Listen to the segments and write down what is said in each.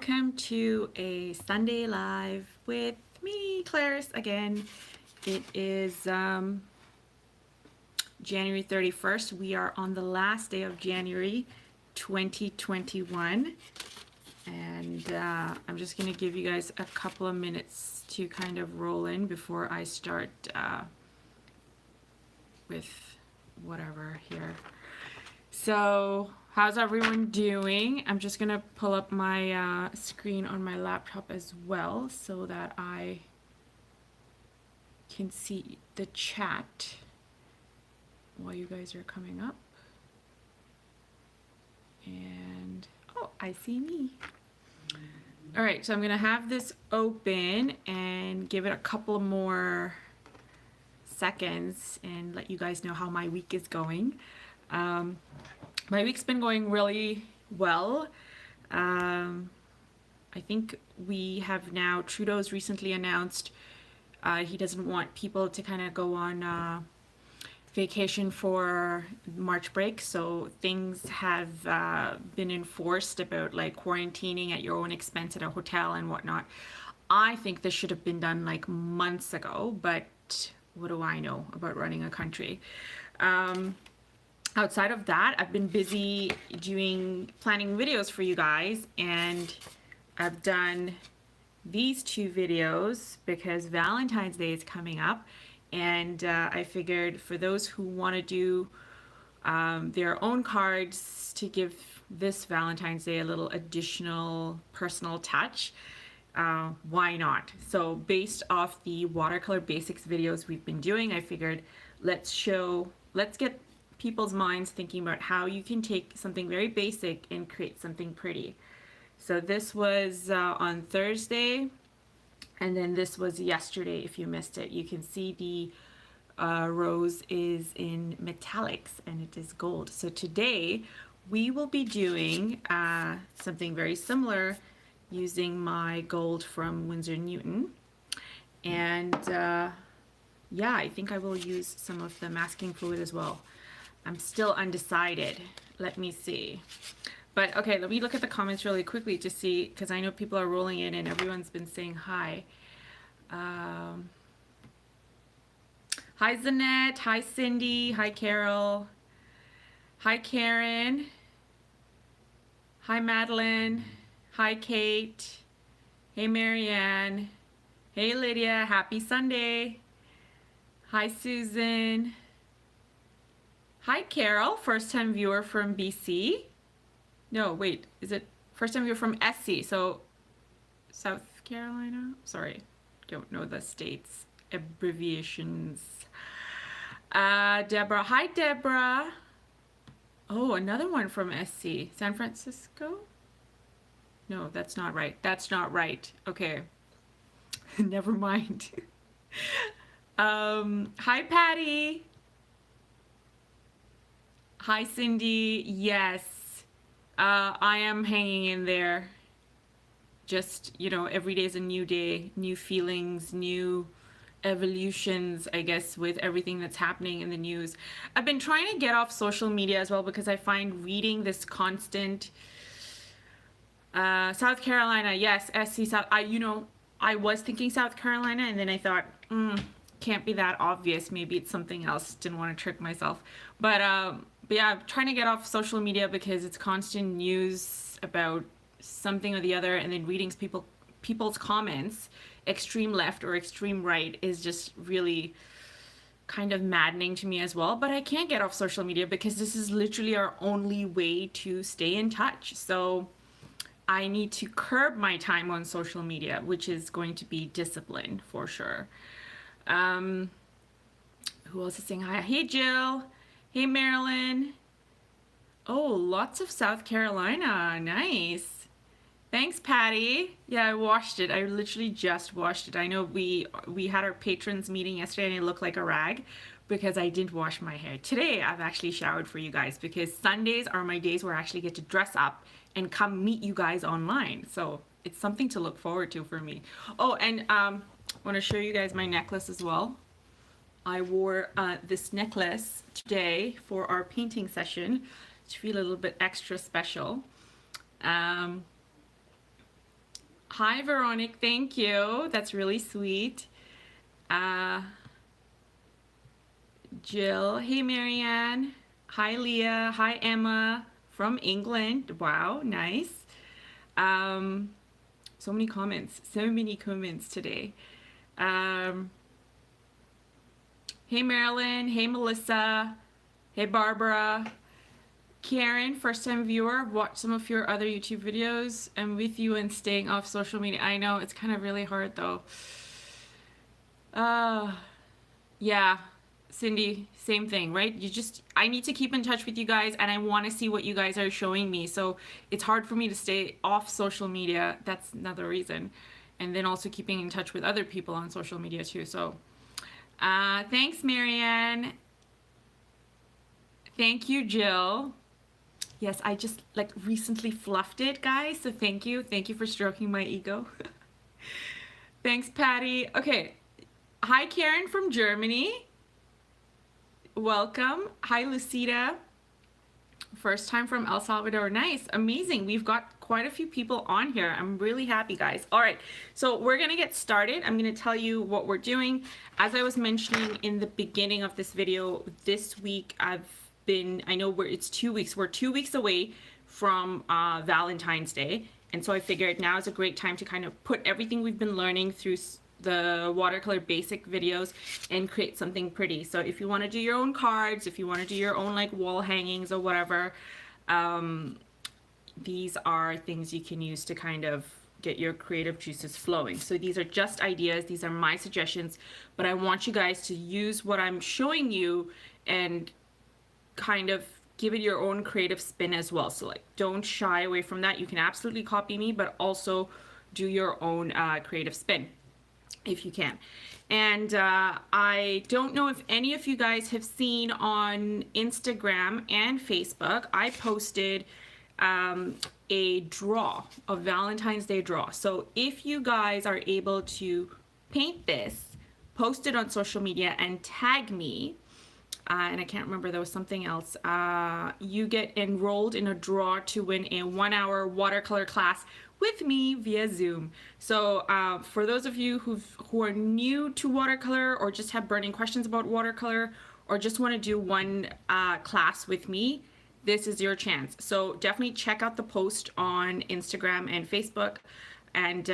welcome to a Sunday Live with me, Clarice, again. It is January 31st. We are on the last day of January 2021. And I'm just going to give you guys a couple of minutes to kind of roll in before I start with whatever here. So, how's everyone doing? I'm just going to pull up my screen on my laptop as well so that I can see the chat while you guys are coming up. And, oh, I see me. All right, so I'm going to have this open and give it a couple more seconds and let you guys know how my week is going. My week's been going really well. I think we have now, Trudeau's recently announced he doesn't want people to kind of go on vacation for March break, so things have been enforced about like quarantining at your own expense at a hotel and whatnot. I think this should have been done like months ago, but what do I know about running a country? Outside of that, I've been busy planning videos for you guys, and I've done these two videos because Valentine's Day is coming up, and I figured for those who want to do their own cards to give this Valentine's Day a little additional personal touch, why not? So based off the Watercolor Basics videos we've been doing, I figured let's get people's minds thinking about how you can take something very basic and create something pretty. So this was on Thursday, and then this was yesterday. If you missed it, you can see the rose is in metallics and it is gold. So today we will be doing something very similar using my gold from Winsor Newton. And yeah, I think I will use some of the masking fluid as well. I'm still undecided. Let me see. But okay, let me look at the comments really quickly to see, because I know people are rolling in and everyone's been saying hi. Hi Zanette, hi Cindy, hi Carol, hi Karen, hi Madeline, hi Kate, hey Marianne, hey Lydia, happy Sunday, hi Susan. Hi, Carol, first-time viewer from BC. No, wait, is it first-time viewer from SC? So, South Carolina? Sorry, don't know the states' abbreviations. Deborah. Hi, Deborah. Oh, another one from SC. San Francisco? No, that's not right. That's not right. Okay. Never mind. Hi, Patty. Hi, Cindy. Yes, I am hanging in there. Just, you know, every day is a new day, new feelings, new evolutions, I guess, with everything that's happening in the news. I've been trying to get off social media as well because I find reading this constant South Carolina, yes, SC South. I was thinking South Carolina, and then I thought, can't be that obvious. Maybe it's something else. Didn't want to trick myself. But yeah, I'm trying to get off social media because it's constant news about something or the other, and then reading people's comments, extreme left or extreme right, is just really kind of maddening to me as well. But I can't get off social media because this is literally our only way to stay in touch. So I need to curb my time on social media, which is going to be discipline for sure. Who else is saying hi? Hey, Jill. Hey, Marilyn. Oh, lots of South Carolina. Nice. Thanks, Patty. Yeah, I washed it. I literally just washed it. I know we had our patrons meeting yesterday and it looked like a rag because I didn't wash my hair. Today, I've actually showered for you guys because Sundays are my days where I actually get to dress up and come meet you guys online. So it's something to look forward to for me. Oh, and I want to show you guys my necklace as well. I wore this necklace today for our painting session to feel a little bit extra special. Hi, Veronique. Thank you. That's really sweet. Jill. Hey, Marianne. Hi, Leah. Hi, Emma from England. Wow, nice. So many comments. So many comments today. Hey, Marilyn. Hey, Melissa. Hey, Barbara. Karen, first time viewer, watched some of your other YouTube videos. I'm with you and staying off social media. I know, it's kind of really hard though. Yeah, Cindy, same thing, right? I need to keep in touch with you guys and I want to see what you guys are showing me. So it's hard for me to stay off social media. That's another reason. And then also keeping in touch with other people on social media too. So thanks, Marianne. Thank you, Jill. Yes, I just like recently fluffed it, guys. So thank you. Thank you for stroking my ego. Thanks, Patty. Okay. Hi, Karen from Germany. Welcome. Hi, Lucida. First time from El Salvador. Nice. Amazing. We've got quite a few people on here. I'm really happy, guys. All right. So we're going to get started. I'm going to tell you what we're doing. As I was mentioning in the beginning of this video, this week I know it's 2 weeks. We're 2 weeks away from Valentine's Day. And so I figured now is a great time to kind of put everything we've been learning through the watercolor basic videos and create something pretty. So if you want to do your own cards, if you want to do your own like wall hangings or whatever, these are things you can use to kind of get your creative juices flowing. So these are just ideas. These are my suggestions, but I want you guys to use what I'm showing you and kind of give it your own creative spin as well. So like don't shy away from that. You can absolutely copy me, but also do your own creative spin if you can. And I don't know if any of you guys have seen on Instagram and Facebook, I posted a Valentine's Day draw. So if you guys are able to paint this, post it on social media and tag me, and I can't remember, there was something else, you get enrolled in a draw to win a 1-hour watercolor class with me via Zoom. So for those of you who are new to watercolor or just have burning questions about watercolor or just want to do one class with me, this is your chance. So definitely check out the post on Instagram and Facebook and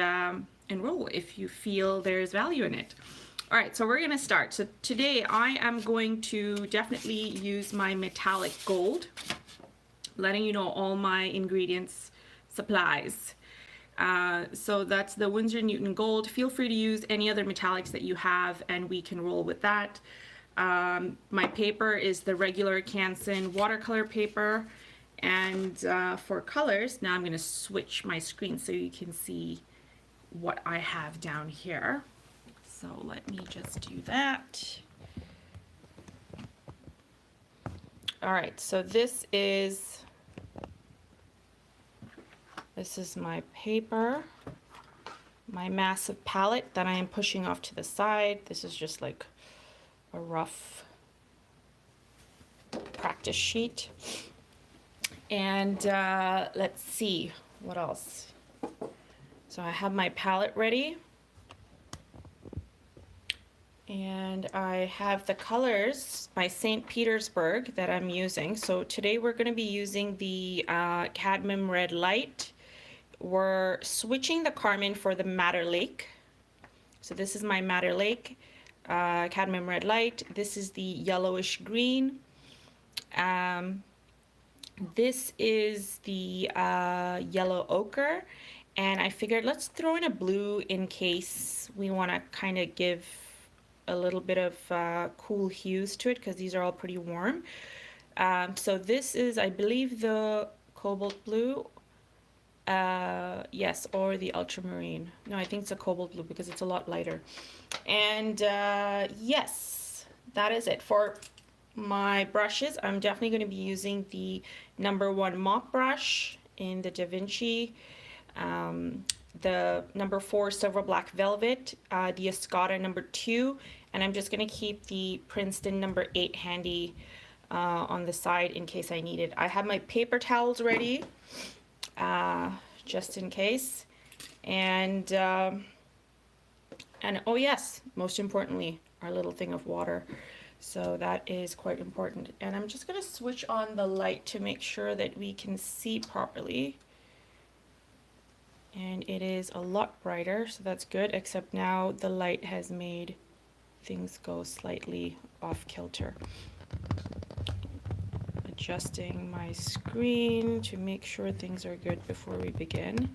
enroll if you feel there's value in it. All right, so we're gonna start. So today I am going to definitely use my metallic gold, letting you know all my ingredients, supplies. So that's the Winsor Newton gold. Feel free to use any other metallics that you have and we can roll with that. My paper is the regular Canson watercolor paper. And for colors, now I'm gonna switch my screen so you can see what I have down here. So let me just do that. All right, so this is my paper, my massive palette that I am pushing off to the side. This is just like a rough practice sheet. And let's see, what else? So I have my palette ready. And I have the colors by St. Petersburg that I'm using. So today we're going to be using the cadmium red light. We're switching the carmine for the Madder Lake. So this is my Madder Lake cadmium red light. This is the yellowish green. This is the yellow ochre. And I figured let's throw in a blue in case we want to kind of give a little bit of cool hues to it because these are all pretty warm. So this is, I believe, the cobalt blue. Yes, or the ultramarine. No, I think it's a cobalt blue because it's a lot lighter. And yes, that is it. For my brushes, I'm definitely going to be using the #1 mop brush in the Da Vinci. The #4 silver black velvet, the Escoda #2, and I'm just going to keep the Princeton #8 handy on the side in case I need it. I have my paper towels ready just in case, And oh yes, most importantly, our little thing of water. So that is quite important. And I'm just going to switch on the light to make sure that we can see properly. And it is a lot brighter, so that's good, except now the light has made things go slightly off kilter. Adjusting my screen to make sure things are good before we begin.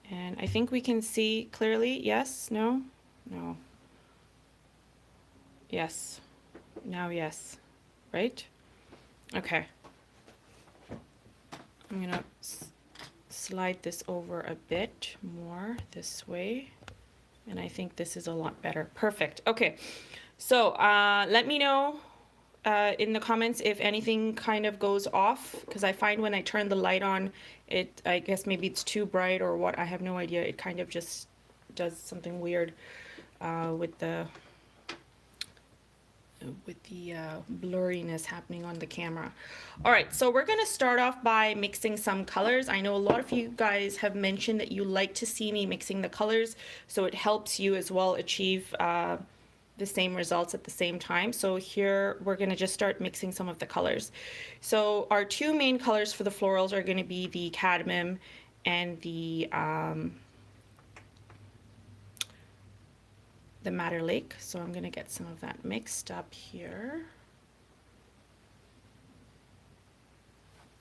And I think we can see clearly. Yes? No? No. Yes. Now yes. Right? Okay. I'm gonna slide this over a bit more this way. And I think this is a lot better. Perfect. Okay. So let me know in the comments if anything kind of goes off, because I find when I turn the light on, I guess maybe it's too bright or what, I have no idea. It kind of just does something weird with the blurriness happening on the camera. All right, so we're going to start off by mixing some colors. I know a lot of you guys have mentioned that you like to see me mixing the colors, so it helps you as well achieve the same results at the same time. So here we're going to just start mixing some of the colors. So our two main colors for the florals are going to be the cadmium and the Madder Lake. So I'm going to get some of that mixed up here.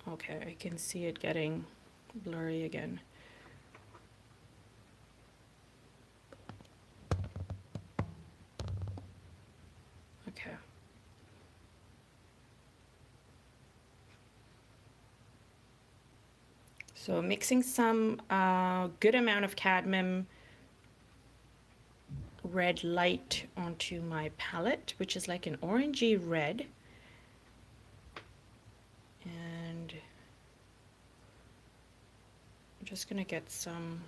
Okay, I can see it getting blurry again. Okay. So mixing some good amount of cadmium red light onto my palette, which is like an orangey red. And I'm just gonna get some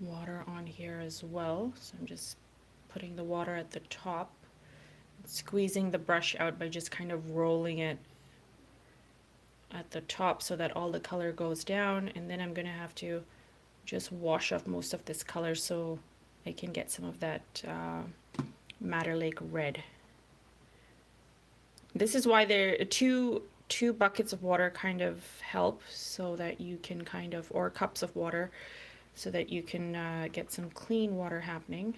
water on here as well. So I'm just putting the water at the top, squeezing the brush out by just kind of rolling it at the top so that all the color goes down. And then I'm gonna have to just wash off most of this color so I can get some of that Madder Lake red. This is why there are two buckets of water kind of help, so that you can kind of, or cups of water, so that you can get some clean water happening.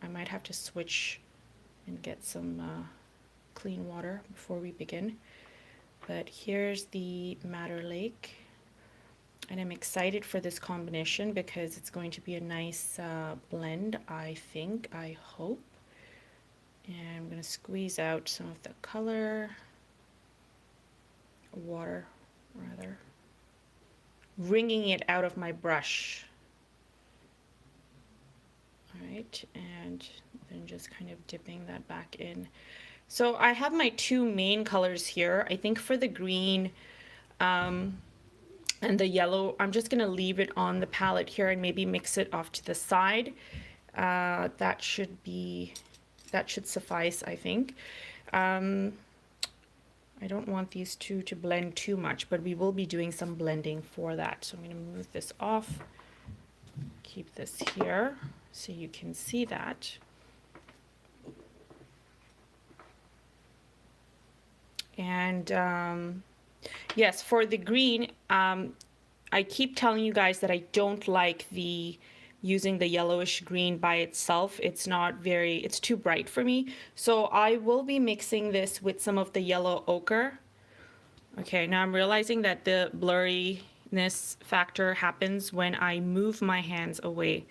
I might have to switch and get some clean water before we begin. But here's the Madder Lake. And I'm excited for this combination because it's going to be a nice blend, I think, I hope. And I'm going to squeeze out some of the color, water rather, wringing it out of my brush. All right, and then just kind of dipping that back in. So I have my two main colors here. I think for the green and the yellow, I'm just going to leave it on the palette here and maybe mix it off to the side. That should suffice, I think. I don't want these two to blend too much, but we will be doing some blending for that. So I'm going to move this off, keep this here so you can see that. And yes, for the green, I keep telling you guys that I don't like using the yellowish green by itself. It's too bright for me. So I will be mixing this with some of the yellow ochre. Okay, now I'm realizing that the blurriness factor happens when I move my hands away.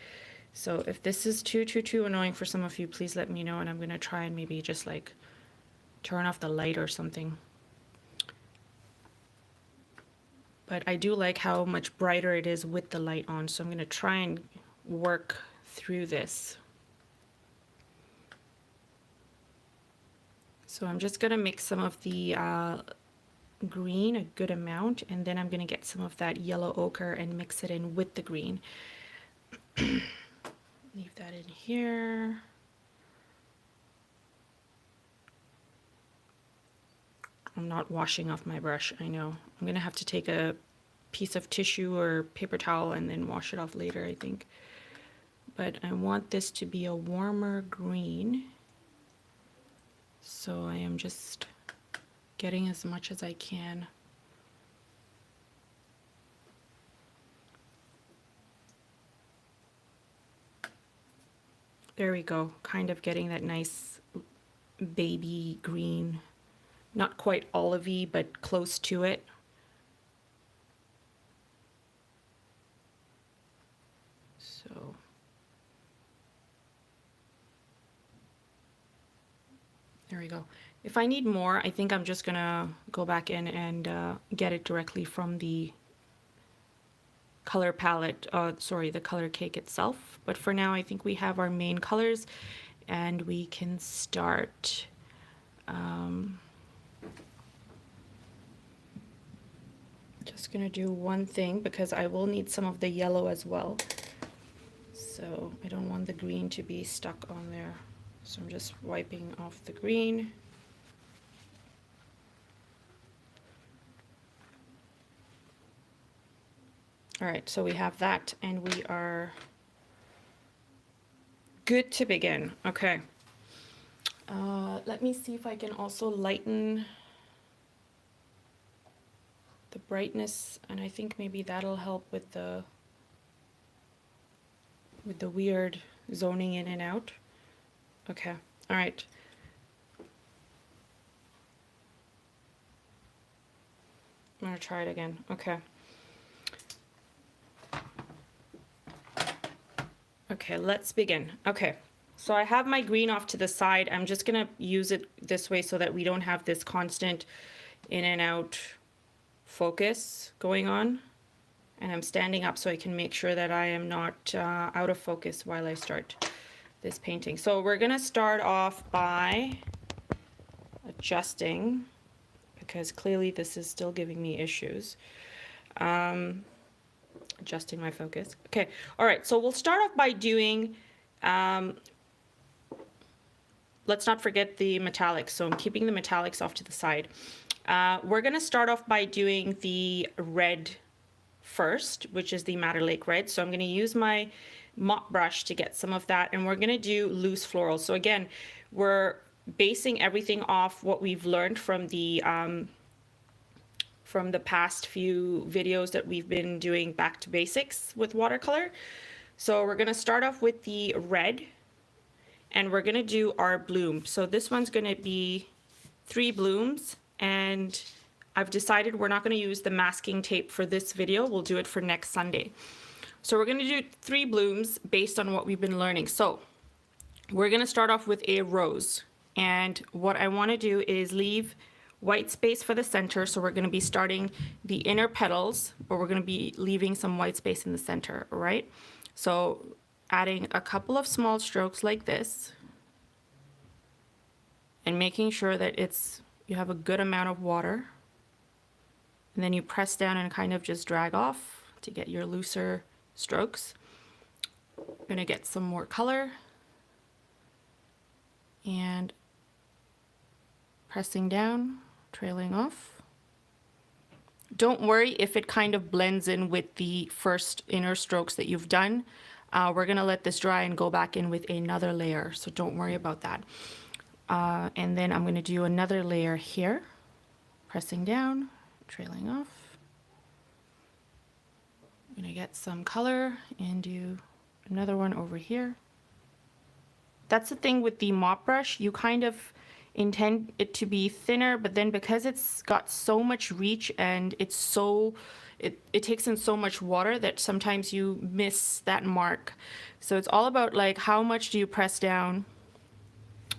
So if this is too annoying for some of you, please let me know, and I'm gonna try and maybe just like turn off the light or something. But I do like how much brighter it is with the light on, so I'm gonna try and work through this. So I'm just gonna mix some of the green, a good amount, and then I'm gonna get some of that yellow ochre and mix it in with the green. Leave that in here. I'm not washing off my brush, I know. I'm gonna have to take a piece of tissue or paper towel and then wash it off later, I think. But I want this to be a warmer green. So I am just getting as much as I can. There we go, kind of getting that nice baby green, not quite olivey, but close to it. So there we go. If I need more, I think I'm just gonna go back in and get it directly from the color palette, sorry, the color cake itself. But for now, I think we have our main colors and we can start. Just gonna do one thing because I will need some of the yellow as well. So I don't want the green to be stuck on there. So I'm just wiping off the green. All right, so we have that and we are good to begin. Okay. Let me see if I can also lighten the brightness, and I think maybe that'll help with the weird zoning in and out. Okay, all right. I'm gonna try it again. Okay. Okay, let's begin. Okay, so I have my green off to the side. I'm just gonna use it this way so that we don't have this constant in and out focus going on. And I'm standing up so I can make sure that I am not out of focus while I start this painting. So we're gonna start off by adjusting, because clearly this is still giving me issues. Adjusting my focus. Okay, all right, so we'll start off by doing, let's not forget the metallics. So I'm keeping the metallics off to the side. We're gonna start off by doing the red first, which is the Madder Lake red. So I'm gonna use my mop brush to get some of that, and we're gonna do loose florals. So again, we're basing everything off what we've learned from the past few videos that we've been doing back to basics with watercolor. So we're gonna start off with the red and we're gonna do our bloom. So this one's gonna be 3 blooms, and I've decided we're not gonna use the masking tape for this video. We'll do it for next Sunday. So we're gonna do 3 blooms based on what we've been learning. So we're gonna start off with a rose. And what I wanna do is leave white space for the center. So we're gonna be starting the inner petals, but we're gonna be leaving some white space in the center, all right? So adding a couple of small strokes like this and making sure that you have a good amount of water. And then you press down and kind of just drag off to get your looser strokes. I'm gonna get some more color and pressing down, trailing off. Don't worry if it kind of blends in with the first inner strokes that you've done. We're gonna let this dry and go back in with another layer, so don't worry about that. And then I'm gonna do another layer here, pressing down, trailing off. I'm gonna get some color and do another one over here. That's the thing with the mop brush, you kind of intend it to be thinner, but then because it's got so much reach and it takes in so much water that sometimes you miss that mark. So it's all about like how much do you press down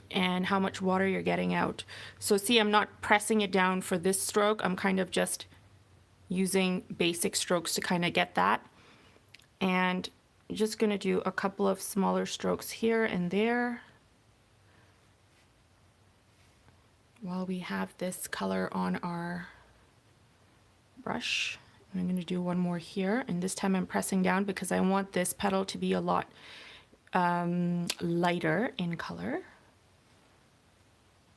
and how much water you're getting out. So see, I'm not pressing it down for this stroke. I'm kind of just using basic strokes to kind of get that. And I'm just gonna do a couple of smaller strokes here and there while we have this color on our brush. And I'm going to do one more here, and this time I'm pressing down because I want this petal to be a lot lighter in color.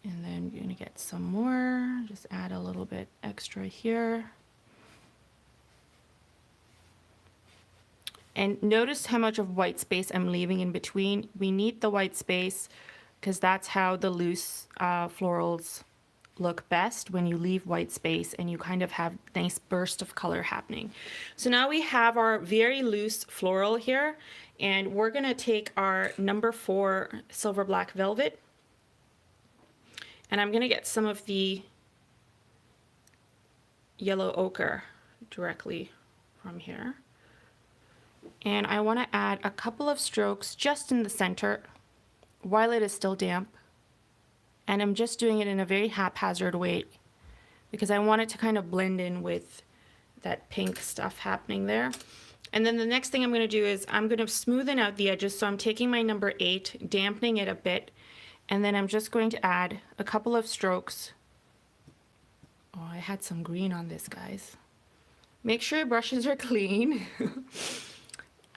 And then I'm going to get some more, just add a little bit extra here. And notice how much of white space I'm leaving in between. We need the white space because that's how the loose florals look best, when you leave white space and you kind of have nice burst of color happening. So now we have our very loose floral here, and we're gonna take our number 4 silver black velvet, and I'm gonna get some of the yellow ochre directly from here. And I want to add a couple of strokes just in the center while it is still damp. And I'm just doing it in a very haphazard way because I want it to kind of blend in with that pink stuff happening there. And then the next thing I'm going to do is I'm going to smoothen out the edges. So I'm taking my number 8, dampening it a bit, and then I'm just going to add a couple of strokes. Oh, I had some green on this, guys. Make sure your brushes are clean.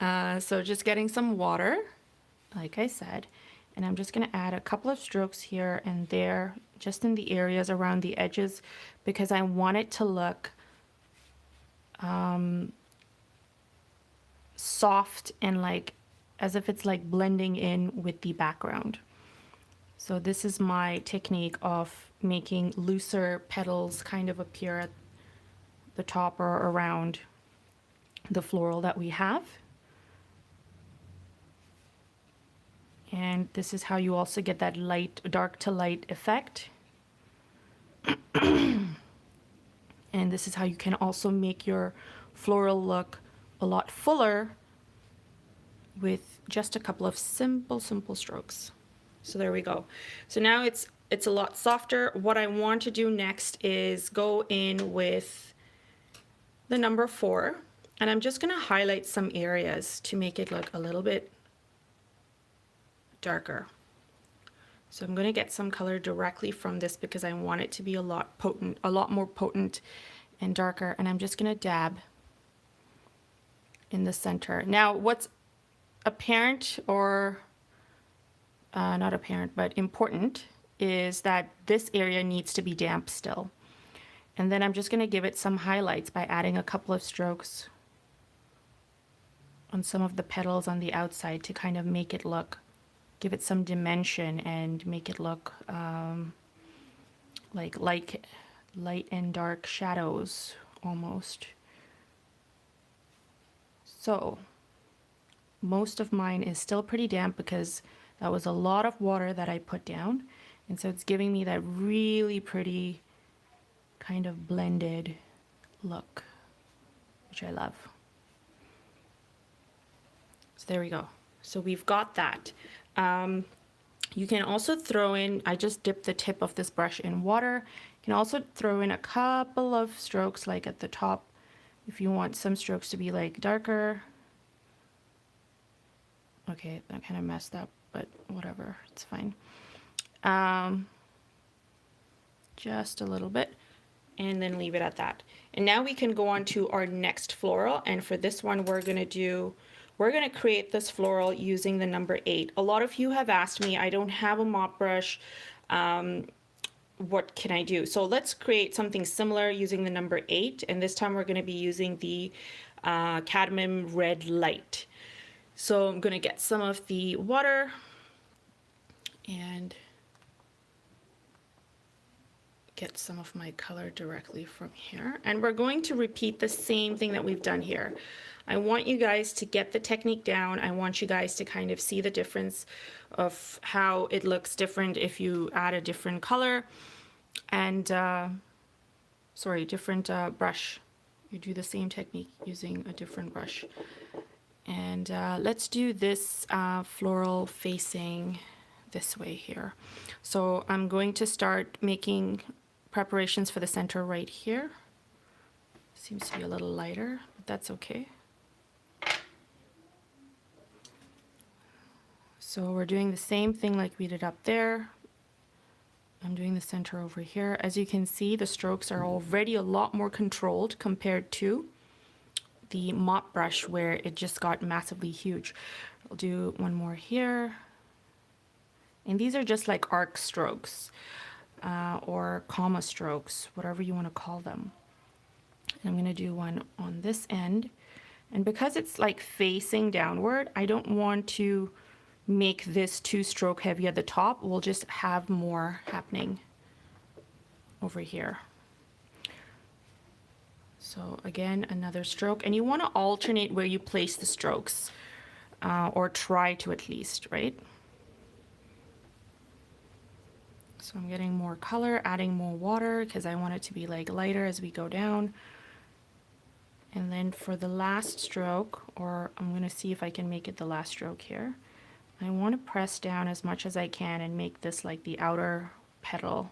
So just getting some water, like I said, and I'm just going to add a couple of strokes here and there, just in the areas around the edges, because I want it to look soft and like as if it's like blending in with the background. So this is my technique of making looser petals kind of appear at the top or around the floral that we have. And this is how you also get that light, dark to light effect. And this is how you can also make your floral look a lot fuller with just a couple of simple strokes. So there we go. So now it's a lot softer. What I want to do next is go in with the number 4, and I'm just going to highlight some areas to make it look a little bit darker. So I'm going to get some color directly from this because I want it to be a lot more potent and darker, and I'm just going to dab in the center. Now what's apparent, or not apparent but important, is that this area needs to be damp still. And then I'm just going to give it some highlights by adding a couple of strokes on some of the petals on the outside to kind of make it look, give it some dimension and make it look like light and dark shadows almost. So most of mine is still pretty damp because that was a lot of water that I put down, and so it's giving me that really pretty kind of blended look, which I love. So there we go. So we've got that. You can also throw in, I just dipped the tip of this brush in water. You can also throw in a couple of strokes like at the top if you want some strokes to be like darker. Okay, that kind of messed up, but whatever, it's fine. Just a little bit, and then leave it at that. And now we can go on to our next floral, and for this one we're going to create this floral using the number 8. A lot of you have asked me, I don't have a mop brush, what can I do? So let's create something similar using the number 8, and this time we're going to be using the cadmium red light. So I'm going to get some of the water and get some of my color directly from here. And we're going to repeat the same thing that we've done here. I want you guys to get the technique down. I want you guys to kind of see the difference of how it looks different if you add a different color and, different brush. You do the same technique using a different brush. And let's do this floral facing this way here. So I'm going to start making preparations for the center right here. Seems to be a little lighter, but that's okay. So we're doing the same thing like we did up there. I'm doing the center over here. As you can see, the strokes are already a lot more controlled compared to the mop brush where it just got massively huge. I'll do one more here. And these are just like arc strokes or comma strokes, whatever you want to call them. And I'm going to do one on this end And because it's like facing downward, I don't want to make this too stroke heavy at the top. We'll just have more happening over here. So again, another stroke, and you want to alternate where you place the strokes, or try to at least, right? So I'm getting more color, adding more water because I want it to be like lighter as we go down. And then for the last stroke, or I'm going to see if I can make it the last stroke here, I want to press down as much as I can and make this like the outer petal.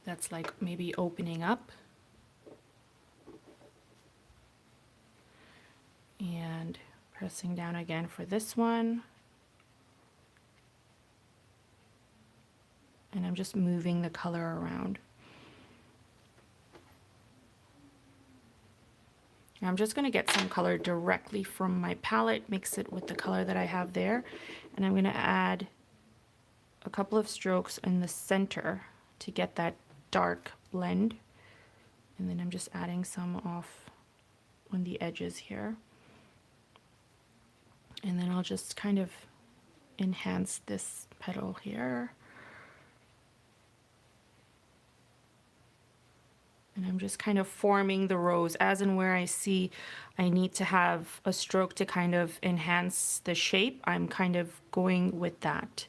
That's like maybe opening up. And pressing down again for this one. And I'm just moving the color around. I'm just going to get some color directly from my palette, mix it with the color that I have there, and I'm going to add a couple of strokes in the center to get that dark blend. And then I'm just adding some off on the edges here. And then I'll just kind of enhance this petal here. And I'm just kind of forming the rows as and where I see I need to have a stroke to kind of enhance the shape. I'm kind of going with that.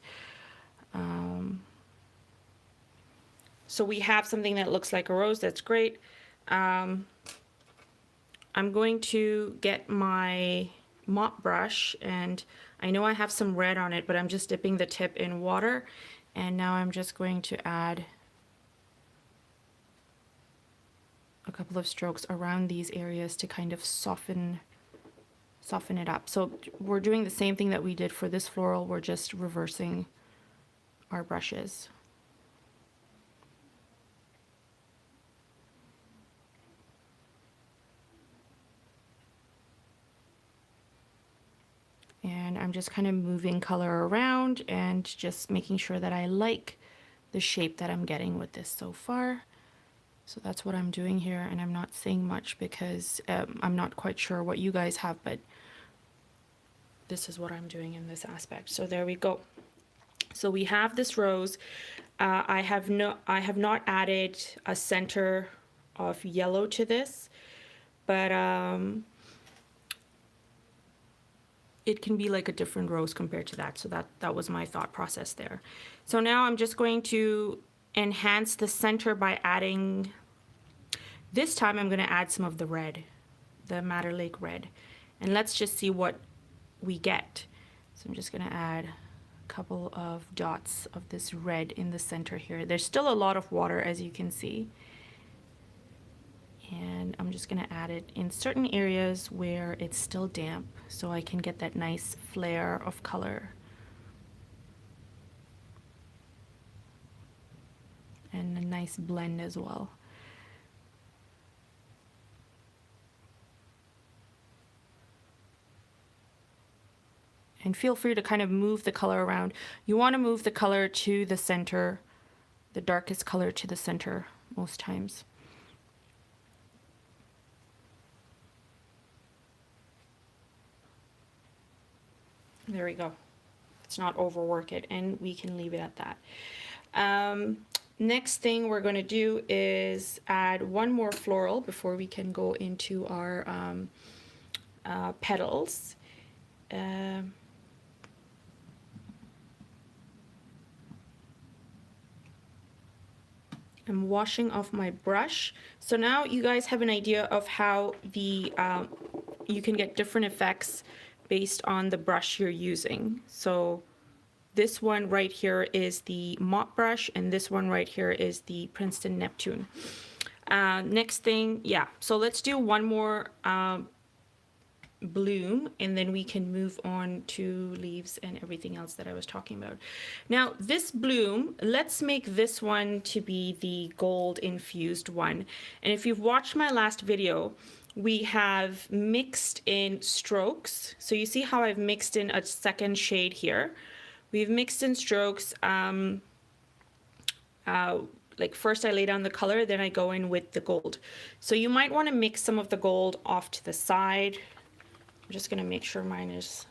So we have something that looks like a rose. That's great. I'm going to get my mop brush, and I know I have some red on it, but I'm just dipping the tip in water. And now I'm just going to add a couple of strokes around these areas to kind of soften it up. So we're doing the same thing that we did for this floral. We're just reversing our brushes. And I'm just kind of moving color around and just making sure that I like the shape that I'm getting with this so far. So that's what I'm doing here, and I'm not saying much because I'm not quite sure what you guys have, but this is what I'm doing in this aspect. So there we go. So we have this rose. I have not added a center of yellow to this, but it can be like a different rose compared to that. So that was my thought process there. So now I'm just going to enhance the center by adding, this time I'm going to add some of the red, the Madder Lake red, and let's just see what we get. So I'm just going to add a couple of dots of this red in the center here. There's still a lot of water, as you can see, and I'm just going to add it in certain areas where it's still damp so I can get that nice flare of color. And a nice blend as well. And feel free to kind of move the color around. You want to move the color to the center, the darkest color to the center most times. There we go. Let's not overwork it, and we can leave it at that. Next thing we're going to do is add one more floral before we can go into our petals. I'm washing off my brush. So now you guys have an idea of how the you can get different effects based on the brush you're using. So this one right here is the mop brush, and this one right here is the Princeton Neptune. Next thing, yeah, so let's do one more bloom, and then we can move on to leaves and everything else that I was talking about. Now this bloom, let's make this one to be the gold infused one. And if you've watched my last video, we have mixed in strokes. So you see how I've mixed in a second shade here. We've mixed in strokes like first I lay down the color, then I go in with the gold. So you might want to mix some of the gold off to the side. I'm just going to make sure mine is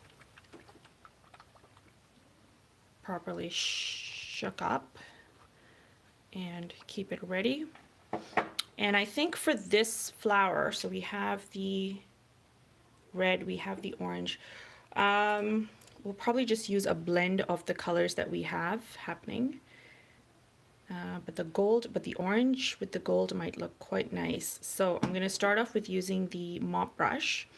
properly shook up and keep it ready. And I think for this flower, so we have the red, we have the orange. We'll probably just use a blend of the colors that we have happening. But the orange with the gold might look quite nice. So I'm going to start off with using the mop brush,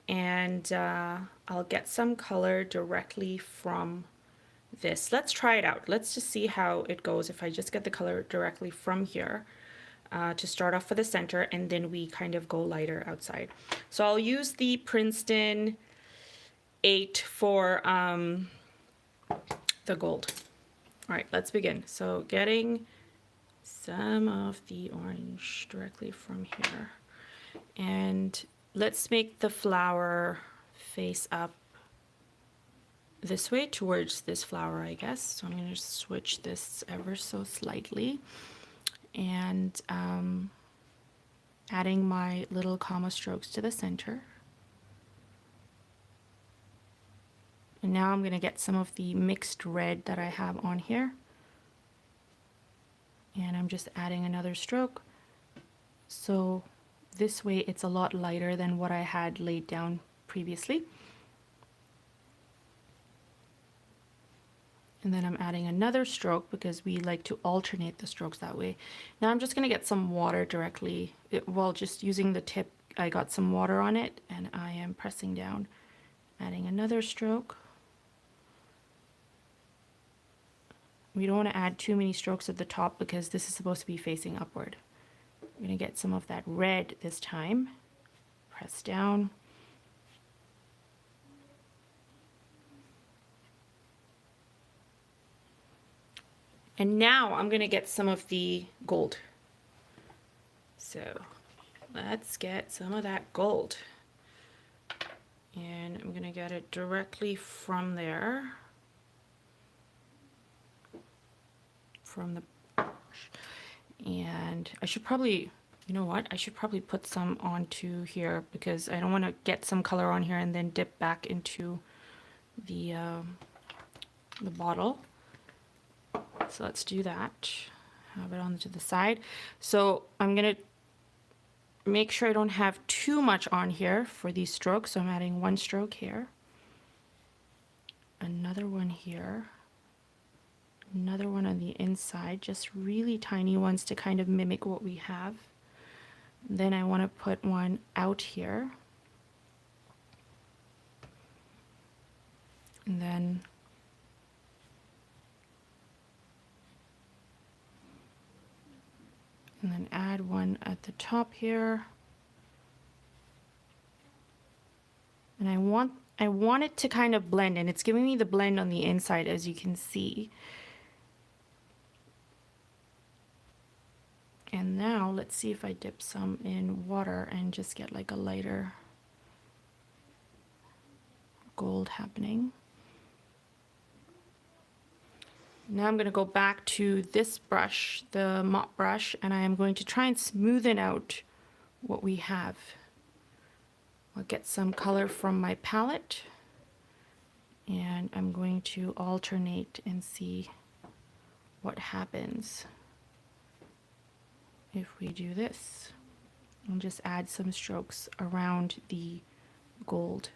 and I'll get some color directly from this. Let's try it out. Let's just see how it goes if I just get the color directly from here to start off for the center, and then we kind of go lighter outside. So I'll use the Princeton 8 for the gold. All right, let's begin. So getting some of the orange directly from here. And let's make the flower face up this way towards this flower, I guess. So I'm going to switch this ever so slightly. And adding my little comma strokes to the center. And now I'm going to get some of the mixed red that I have on here. And I'm just adding another stroke. So this way it's a lot lighter than what I had laid down previously. And then I'm adding another stroke because we like to alternate the strokes that way. Now I'm just going to get some water directly. Well, just using the tip, I got some water on it and I am pressing down, adding another stroke. We don't want to add too many strokes at the top because this is supposed to be facing upward. I'm going to get some of that red this time. Press down. And now I'm going to get some of the gold. So let's get some of that gold. And I'm going to get it directly from there. From the brush. And I should probably, you know what, I should probably put some onto here because I don't want to get some color on here and then dip back into the bottle. So let's do that. Have it on to the side. So I'm going to make sure I don't have too much on here for these strokes. So I'm adding one stroke here, another one here, another one on the inside, just really tiny ones to kind of mimic what we have. Then I want to put one out here. And then add one at the top here. And I want it to kind of blend, and it's giving me the blend on the inside, as you can see. And now let's see if I dip some in water and just get like a lighter gold happening. Now I'm going to go back to this brush, the mop brush, and I am going to try and smoothen out what we have. I'll get some color from my palette, and I'm going to alternate and see what happens if we do this. I'll just add some strokes around the gold.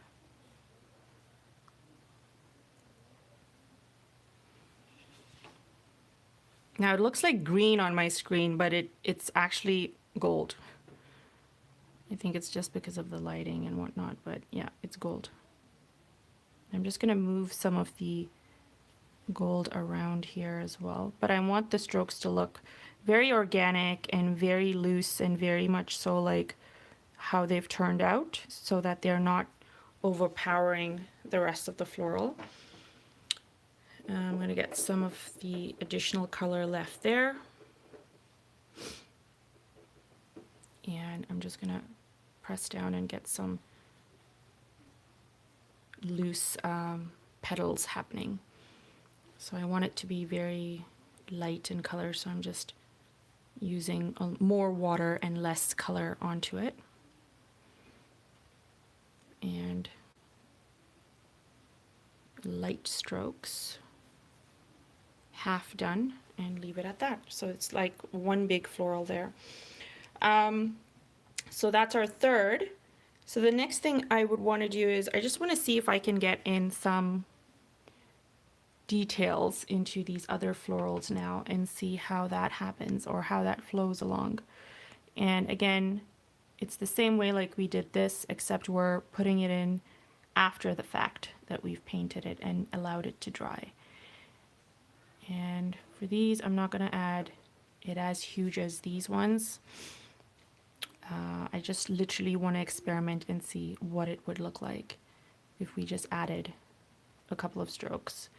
Now it looks like green on my screen, but it's actually gold. I think it's just because of the lighting and whatnot, but yeah, it's gold. I'm just going to move some of the gold around here as well, but I want the strokes to look very organic and very loose and very much so like how they've turned out, so that they're not overpowering the rest of the floral. I'm going to get some of the additional color left there. And I'm just going to press down and get some loose petals happening. So I want it to be very light in color, so I'm just using more water and less color onto it. And light strokes, half done, and leave it at that. So it's like one big floral there. So that's our third. So the next thing I would want to do is I just want to see if I can get in some details into these other florals now and see how that happens or how that flows along. And again, it's the same way like we did this, except we're putting it in after the fact that we've painted it and allowed it to dry. And for these, I'm not going to add it as huge as these ones. I just literally want to experiment and see what it would look like if we just added a couple of strokes.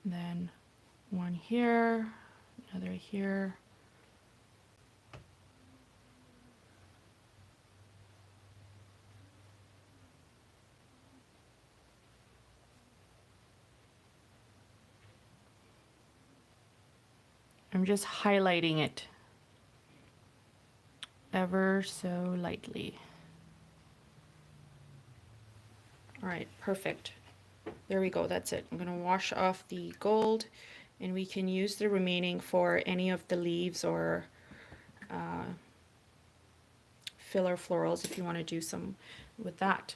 And then one here, another here. I'm just highlighting it ever so lightly. All right, perfect. There we go, that's it. I'm gonna wash off the gold and we can use the remaining for any of the leaves or filler florals if you want to do some with that.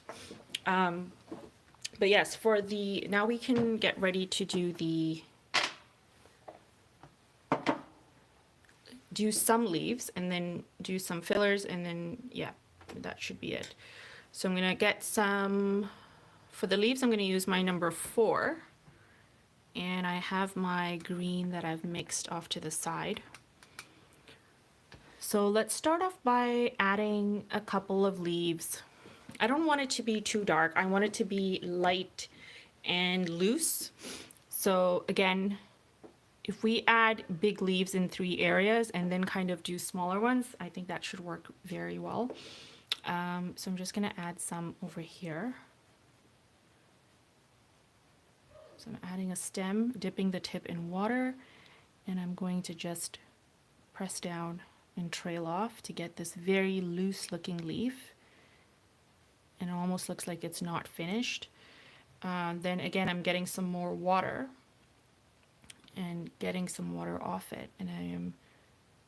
But yes, for the, now we can get ready to do some leaves and then do some fillers, and then yeah, that should be it. So I'm gonna get some, for the leaves I'm gonna use my number 4, and I have my green that I've mixed off to the side. So let's start off by adding a couple of leaves. I don't want it to be too dark, I want it to be light and loose. So again, if we add big leaves in 3 areas and then kind of do smaller ones, I think that should work very well. So I'm just gonna add some over here. So I'm adding a stem, dipping the tip in water, and I'm going to just press down and trail off to get this very loose looking leaf. And it almost looks like it's not finished. Then again, I'm getting some more water and getting some water off it, and I am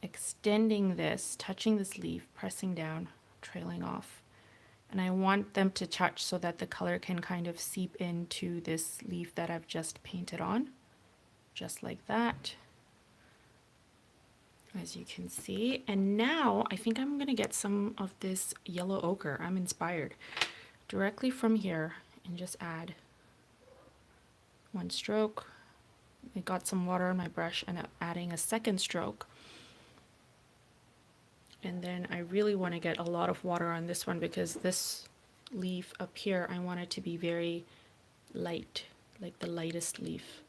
extending this, touching this leaf, pressing down, trailing off, and I want them to touch so that the color can kind of seep into this leaf that I've just painted on, just like that, as you can see. And now I think I'm gonna get some of this yellow ochre. I'm inspired directly from here, and just add one stroke. I got some water on my brush and I'm adding a second stroke. And then I really want to get a lot of water on this one because this leaf up here, I want it to be very light, like the lightest leaf.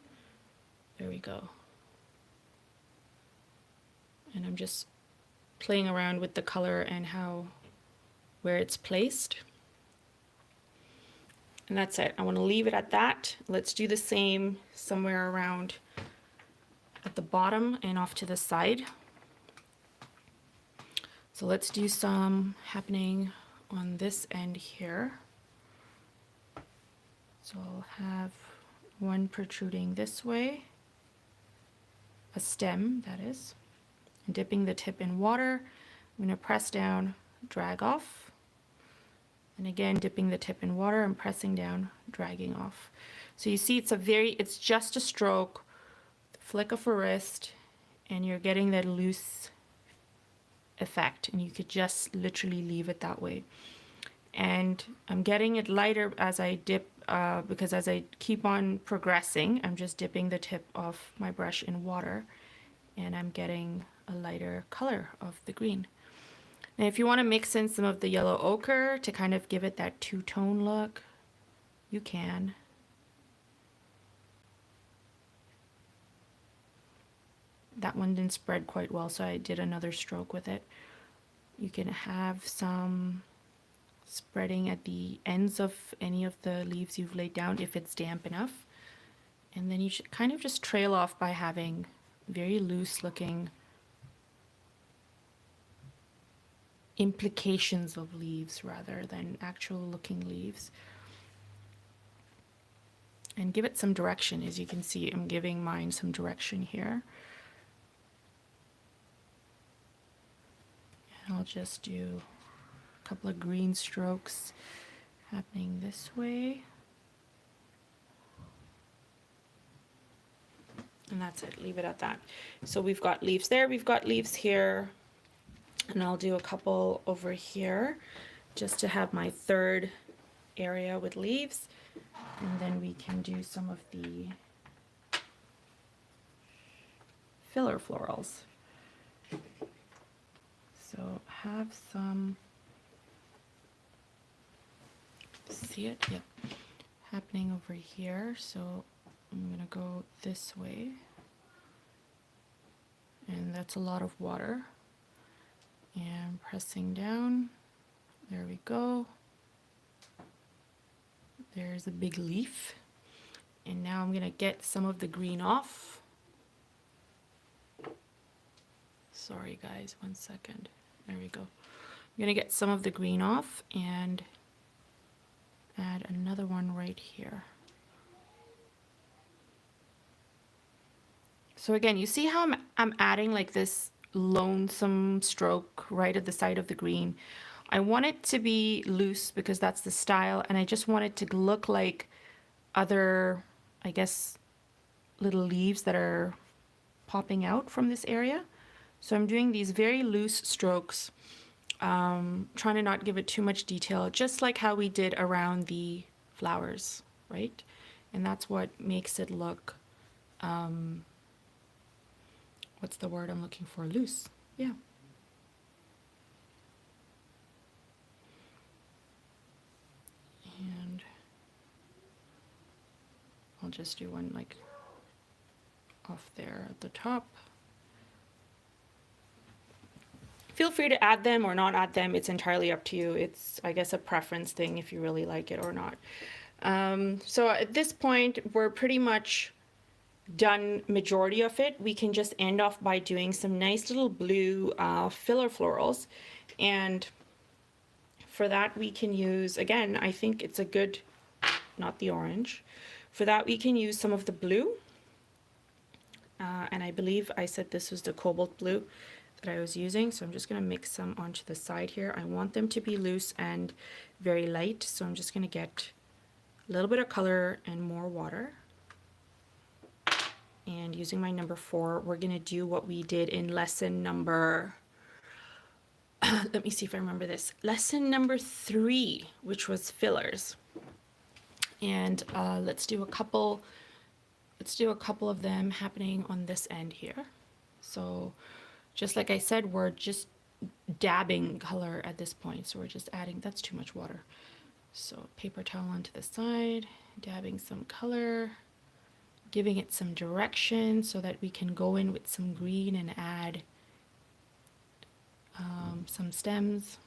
There we go. And I'm just playing around with the color and where it's placed. And that's it. I want to leave it at that. Let's do the same somewhere around at the bottom and off to the side. So let's do some happening on this end here. So I'll have one protruding this way, a stem that is, and dipping the tip in water. I'm going to press down, drag off. And again, dipping the tip in water and pressing down, dragging off. So you see it's just a stroke, flick of a wrist, and you're getting that loose effect. And you could just literally leave it that way. And I'm getting it lighter as I dip, because as I keep on progressing, I'm just dipping the tip of my brush in water, and I'm getting a lighter color of the green. Now, if you want to mix in some of the yellow ochre to kind of give it that two-tone look, you can. That one didn't spread quite well, so I did another stroke with it. You can have some spreading at the ends of any of the leaves you've laid down if it's damp enough. And then you should kind of just trail off by having very loose looking implications of leaves rather than actual looking leaves. And give it some direction. As you can see, I'm giving mine some direction here. And I'll just do a couple of green strokes happening this way. And that's it, leave it at that. So we've got leaves there, we've got leaves here, and I'll do a couple over here just to have my third area with leaves. And then we can do some of the filler florals. So have some, see it? Yep. Happening over here. So I'm gonna go this way. And that's a lot of water. And pressing down. There we go. There's a big leaf. And now I'm gonna get some of the green off. Sorry guys, 1 second. There we go. I'm gonna get some of the green off and add another one right here. So again, you see how I'm adding like this lonesome stroke right at the side of the green. I want it to be loose because that's the style, and I just want it to look like other, I guess, little leaves that are popping out from this area. So I'm doing these very loose strokes, trying to not give it too much detail, just like how we did around the flowers, right? And that's what makes it look, what's the word I'm looking for? Loose. Yeah. And I'll just do one like off there at the top. Feel free to add them or not add them. It's entirely up to you. It's, I guess, a preference thing if you really like it or not. So at this point, we're pretty much done majority of it. We can just end off by doing some nice little blue filler florals. And for that, we can use, again, I think it's a good, not the orange. For that, we can use some of the blue. And I believe I said this was the cobalt blue that I was using. So I'm just going to mix some onto the side here. I want them to be loose and very light. So I'm just going to get a little bit of color and more water. And using my number 4, we're going to do what we did in lesson number, let me see if I remember this, lesson number 3, which was fillers. And let's do a couple of them happening on this end here. So just like I said, we're just dabbing color at this point. So we're just adding, that's too much water. So paper towel onto the side, dabbing some color, giving it some direction so that we can go in with some green and add some stems.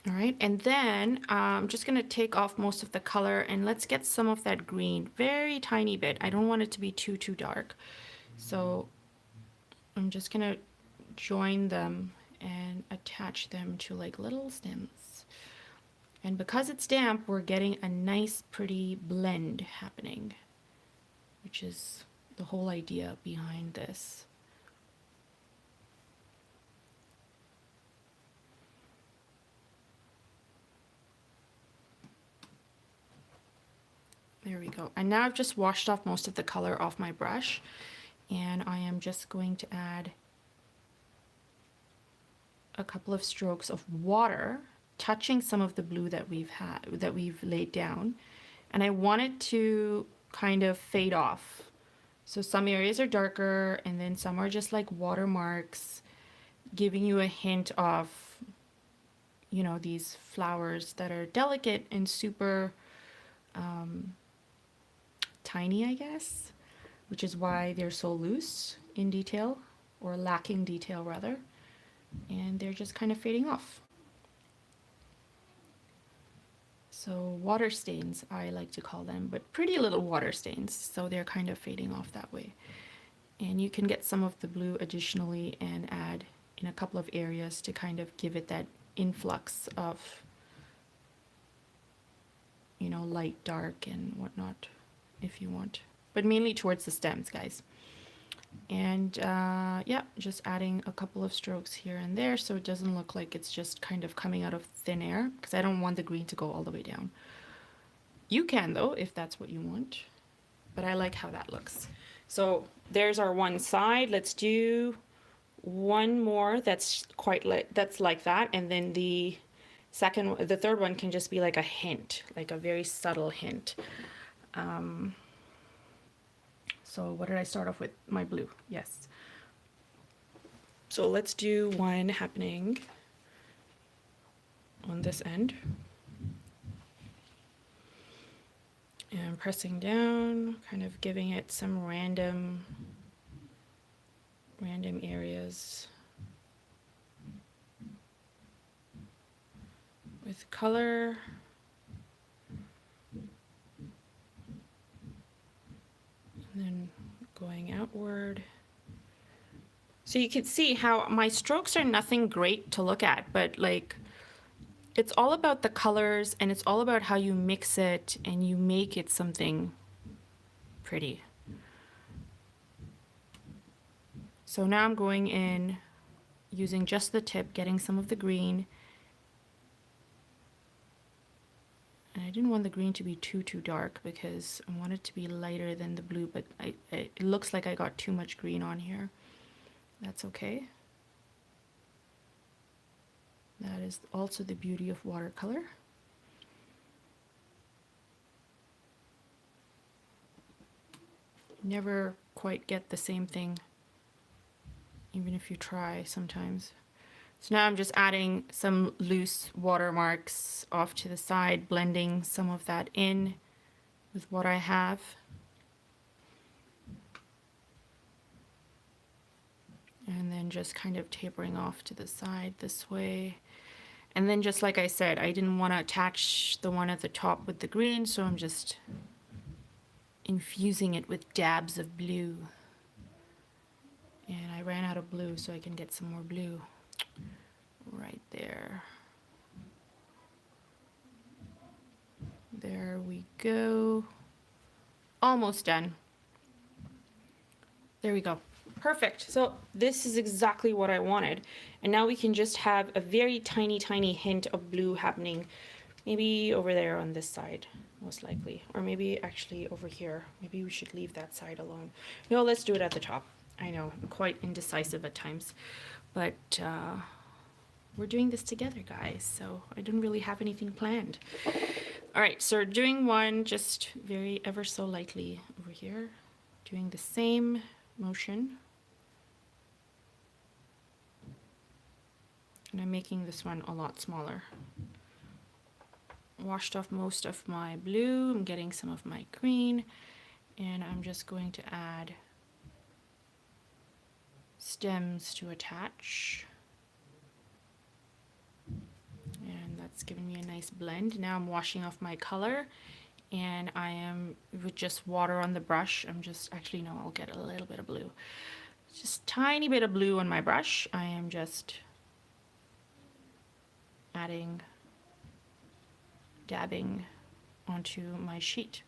All right, and then I'm just going to take off most of the color and let's get some of that green, very tiny bit. I don't want it to be too dark. So I'm just going to join them and attach them to like little stems. And because it's damp, we're getting a nice pretty blend happening, which is the whole idea behind this. There we go. And now I've just washed off most of the color off my brush, and I am just going to add a couple of strokes of water, touching some of the blue that we've laid down. And I want it to kind of fade off. So some areas are darker and then some are just like watermarks, giving you a hint of, you know, these flowers that are delicate and super tiny, I guess, which is why they're so loose in detail, or lacking detail rather, and they're just kind of fading off. So water stains, I like to call them, but pretty little water stains, so they're kind of fading off that way. And you can get some of the blue additionally and add in a couple of areas to kind of give it that influx of, you know, light, dark, and whatnot, if you want. But mainly towards the stems, guys. And yeah, just adding a couple of strokes here and there so it doesn't look like it's just kind of coming out of thin air, because I don't want the green to go all the way down. You can though, if that's what you want, but I like how that looks. So there's our one side. Let's do one more that's that's like that, and then the third one can just be like a hint, like a very subtle hint. So what did I start off with? My blue, yes. So let's do one happening on this end. And pressing down, kind of giving it some random areas with color. And then going outward. So you can see how my strokes are nothing great to look at, but like it's all about the colors and it's all about how you mix it and you make it something pretty. So now I'm going in using just the tip, getting some of the green. And I didn't want the green to be too dark because I want it to be lighter than the blue, but it looks like I got too much green on here. That's okay. That is also the beauty of watercolor. Never quite get the same thing, even if you try sometimes. So now I'm just adding some loose watermarks off to the side, blending some of that in with what I have. And then just kind of tapering off to the side this way. And then just like I said, I didn't want to attach the one at the top with the green, so I'm just infusing it with dabs of blue. And I ran out of blue, so I can get some more blue right there. There we go. Almost done. There we go. Perfect. So this is exactly what I wanted. And now we can just have a very tiny hint of blue happening. Maybe over there on this side, most likely. Or maybe actually over here. Maybe we should leave that side alone. No, let's do it at the top. I know, I'm quite indecisive at times. But we're doing this together, guys. So I didn't really have anything planned. All right, so we're doing one just very ever so lightly over here. Doing the same motion. And I'm making this one a lot smaller. Washed off most of my blue. I'm getting some of my green. And I'm just going to add stems to attach. And that's giving me a nice blend. Now I'm washing off my color. And I am, with just water on the brush, I'm just, actually no, I'll get a little bit of blue. Just tiny bit of blue on my brush. I am just adding, dabbing onto my sheet.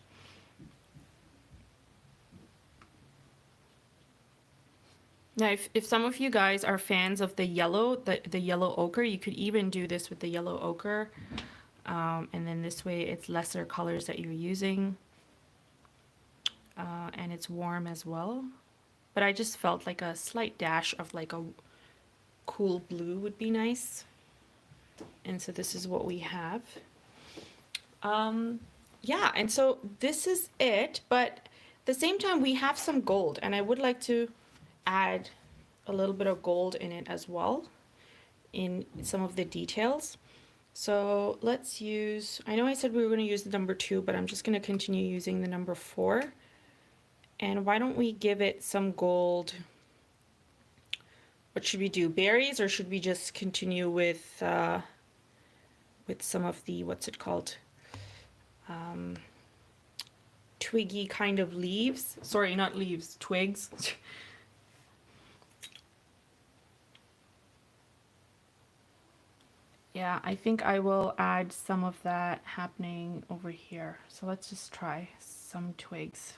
Now, if some of you guys are fans of the yellow, the yellow ochre, you could even do this with the yellow ochre. And then this way it's lesser colors that you're using. And it's warm as well. But I just felt like a slight dash of like a cool blue would be nice. And so this is what we have. Yeah, and so this is it, but the same time, we have some gold, and I would like to add a little bit of gold in it as well, in some of the details. So let's use, I know I said we were going to use the number 2, but I'm just going to continue using the number 4. And why don't we give it some gold? What should we do? Berries, or should we just continue with some of the, what's it called? Twiggy kind of leaves. Sorry, not leaves, twigs. Yeah, I think I will add some of that happening over here. So let's just try some twigs.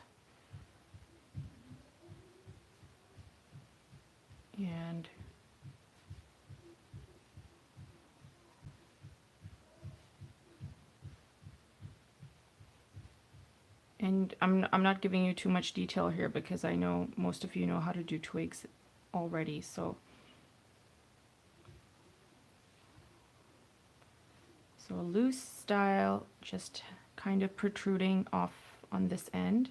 And I'm not giving you too much detail here because I know most of you know how to do twigs already, so a loose style, just kind of protruding off on this end.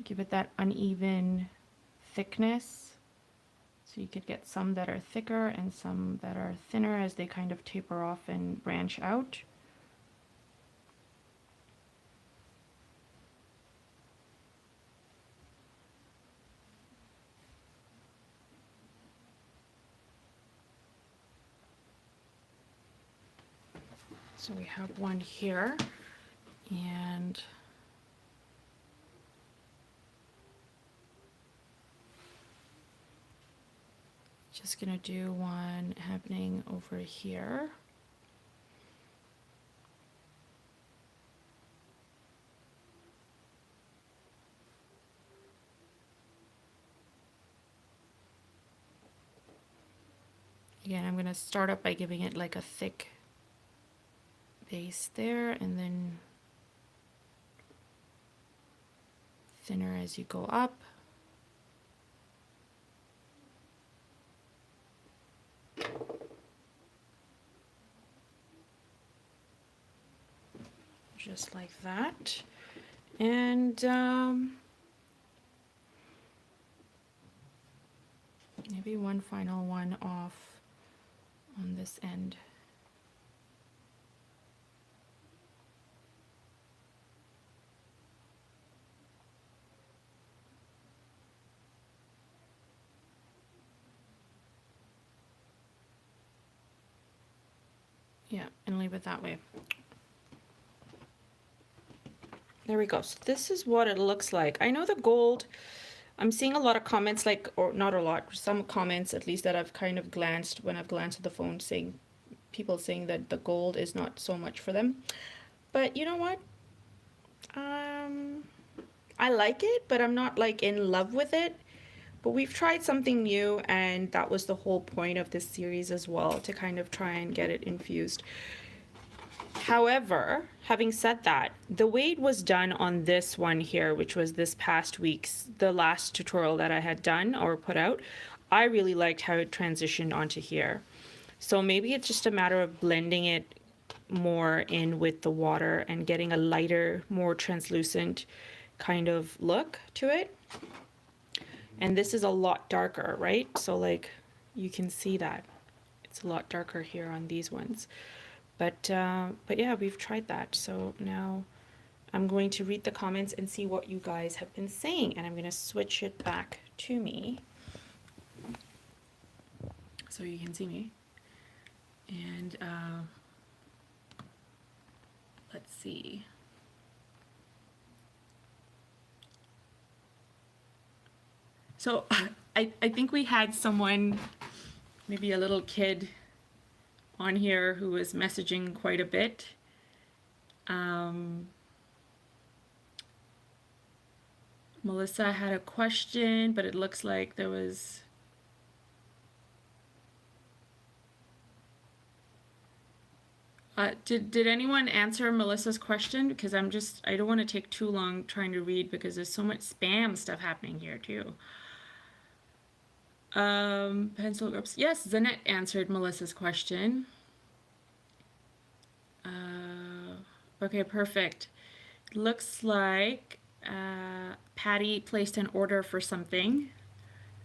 Give it that uneven thickness. So you could get some that are thicker and some that are thinner as they kind of taper off and branch out. So we have one here, and just gonna do one happening over here. Again, I'm gonna start up by giving it like a thick base there, and then thinner as you go up. Just like that. And maybe one final one off on this end. Yeah, and leave it that way. There we go. So this is what it looks like. I know the gold, I'm seeing a lot of comments, like, or not a lot, some comments at least that I've kind of glanced when I've glanced at the phone, saying, people saying that the gold is not so much for them. But you know what? I like it, but I'm not like in love with it. But we've tried something new, and that was the whole point of this series as well, to kind of try and get it infused. However, having said that, the way it was done on this one here, which was this past week's, the last tutorial that I had done or put out, I really liked how it transitioned onto here. So maybe it's just a matter of blending it more in with the water and getting a lighter, more translucent kind of look to it. And this is a lot darker, right? So like you can see that it's a lot darker here on these ones. But yeah, we've tried that. So now I'm going to read the comments and see what you guys have been saying, and I'm going to switch it back to me so you can see me. And let's see. So I think we had someone, maybe a little kid on here, who was messaging quite a bit. Melissa had a question, but it looks like there was... did anyone answer Melissa's question? Because I don't want to take too long trying to read, because there's so much spam stuff happening here too. Pencil groups. Yes, Zanette answered Melissa's question. Okay, perfect. Looks like Patty placed an order for something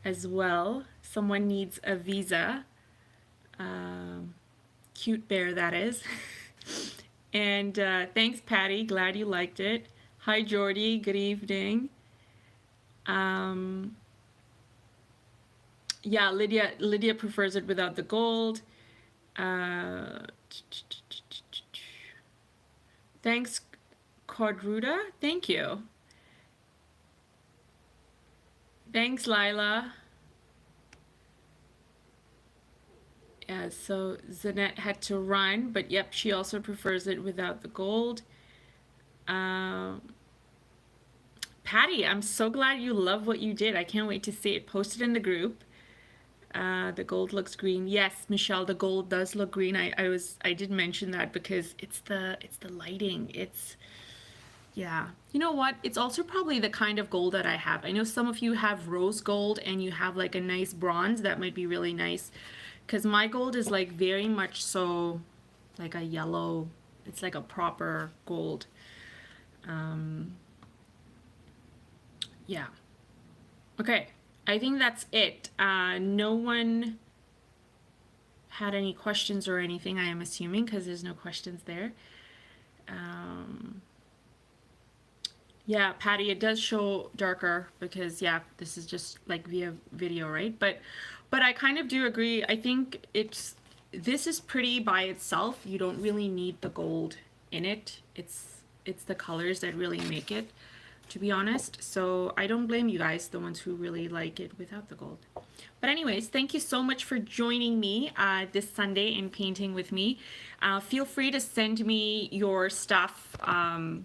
as well. Someone needs a visa. Cute bear, that is. And thanks, Patty. Glad you liked it. Hi, Jordy. Good evening. Yeah, Lydia prefers it without the gold. Thanks, Quadruda. Thank you. Thanks, Lila. Yeah, so Zanette had to run, but yep, she also prefers it without the gold. Patty, I'm so glad you love what you did. I can't wait to see it posted in the group. The gold looks green. Yes, Michelle, the gold does look green. I did mention that because it's the lighting. It's, yeah. You know what? It's also probably the kind of gold that I have. I know some of you have rose gold and you have like a nice bronze. That might be really nice. Because my gold is like very much so like a yellow. It's like a proper gold. Yeah. Okay. I think that's it. No one had any questions or anything, I am assuming, because there's no questions there. Yeah, Patty, it does show darker because, yeah, this is just like via video, right? But I kind of do agree. I think this is pretty by itself. You don't really need the gold in it. It's the colors that really make it, to be honest. So I don't blame you guys, the ones who really like it without the gold. But anyways, thank you so much for joining me this Sunday and painting with me. Feel free to send me your stuff on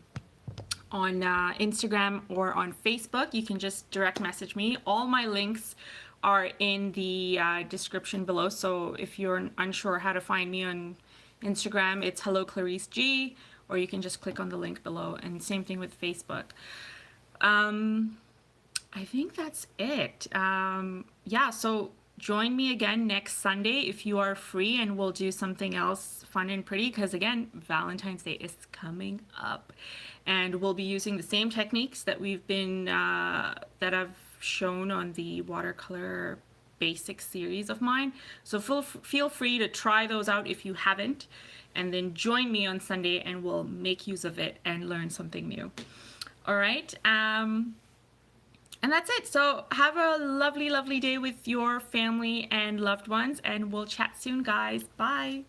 Instagram or on Facebook. You can just direct message me. All my links are in the description below. So if you're unsure how to find me on Instagram, it's Hello Clarice G, or you can just click on the link below. And same thing with Facebook. I think that's it. Yeah, so join me again next Sunday if you are free, and we'll do something else fun and pretty, because again, Valentine's Day is coming up, and we'll be using the same techniques that we've been that I've shown on the Watercolor Basics series of mine. So feel free to try those out if you haven't, and then join me on Sunday and we'll make use of it and learn something new. All right. And that's it. So have a lovely, lovely day with your family and loved ones, and we'll chat soon, guys. Bye.